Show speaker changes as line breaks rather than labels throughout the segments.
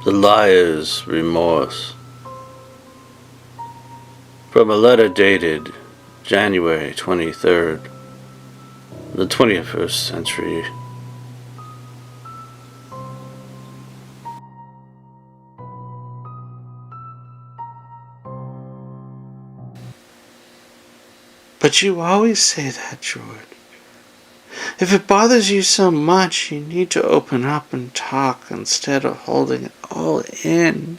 The Liar's Remorse. From a letter dated January 23rd, the 21st century.
But you always say that, George. If it bothers you so much, you need to open up and talk instead of holding it all in.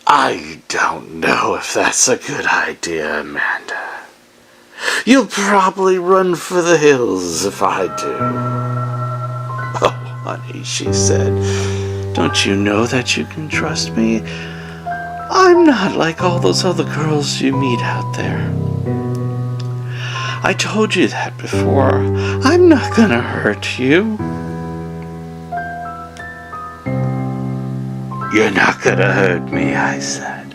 I don't know if that's a good idea, Amanda. You'll probably run for the hills if I do.
Oh, honey, she said, don't you know that you can trust me? I'm not like all those other girls you meet out there. I told you that before. I'm not gonna hurt you.
You're not gonna hurt me, I said.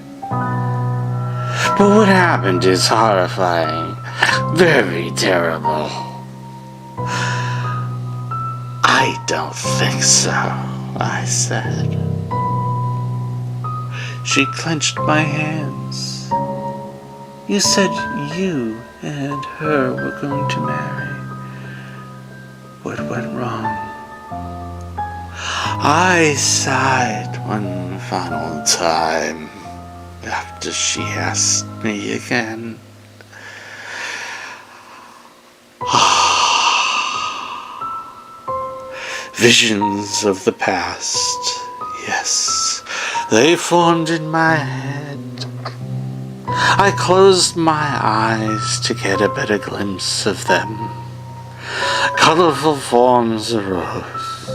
But what happened is horrifying. Very terrible. I don't think so, I said.
She clenched my hands. You said you and her were going to marry. What went wrong?
I sighed one final time after she asked me again. Visions of the past, yes, they formed in my head. I closed my eyes to get a better glimpse of them. Colorful forms arose.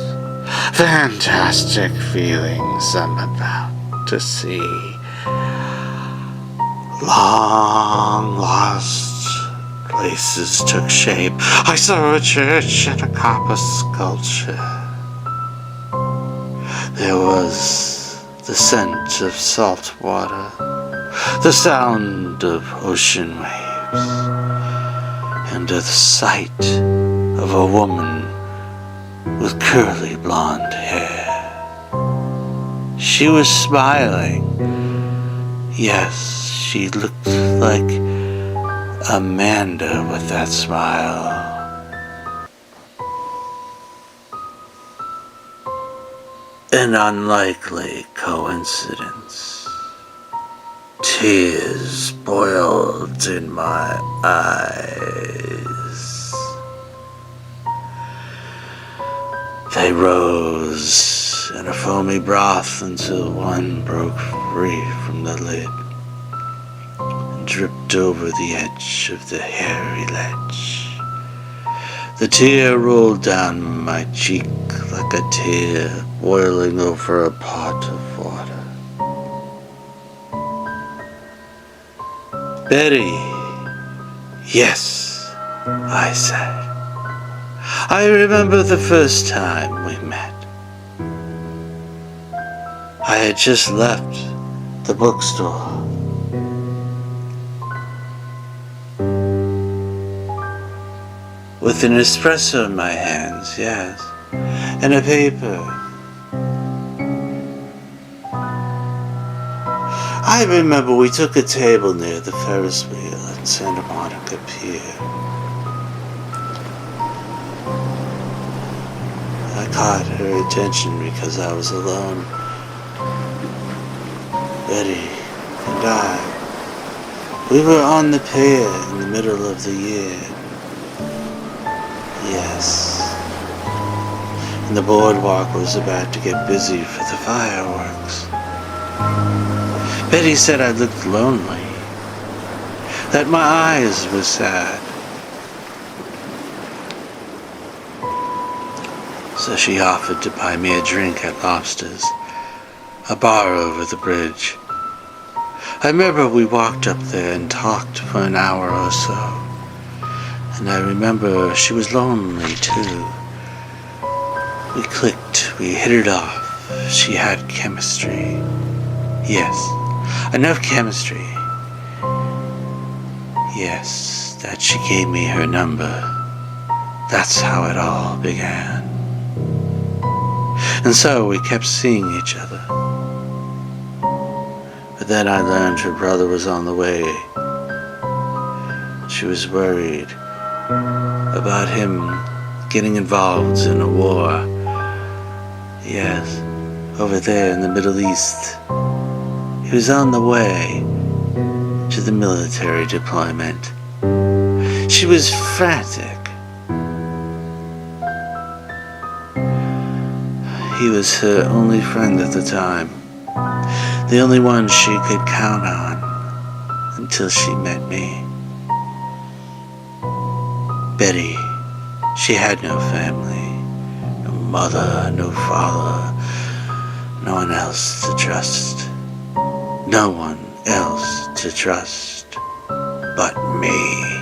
Fantastic feelings I'm about to see. Long lost places took shape. I saw a church and a copper sculpture. There was the scent of salt water, the sound of ocean waves, and the sight of a woman with curly blonde hair. She was smiling. Yes, she looked like Amanda with that smile. An unlikely coincidence. Tears boiled in my eyes. They rose in a foamy broth until one broke free from the lid and dripped over the edge of the hairy ledge. The tear rolled down my cheek like a tear boiling over a pot of water. Betty. Yes, I said. I remember the first time we met. I had just left the bookstore. With an espresso in my hands, yes, and a paper. I remember we took a table near the Ferris wheel at Santa Monica Pier. I caught her attention because I was alone. Betty and I, we were on the pier in the middle of the year. Yes. And the boardwalk was about to get busy for the fireworks. Betty said I looked lonely, that my eyes were sad. So she offered to buy me a drink at Lobster's, a bar over the bridge. I remember we walked up there and talked for an hour or so. And I remember she was lonely too. We clicked, we hit it off. She had chemistry. Yes, enough chemistry. Yes, that she gave me her number. That's how it all began. And so we kept seeing each other. But then I learned her brother was on the way. She was worried about him getting involved in a war. Yes, over there in the Middle East. He was on the way to the military deployment. She was frantic. He was her only friend at the time, the only one she could count on until she met me. Betty, she had no family, no mother, no father, no one else to trust. No one else to trust but me.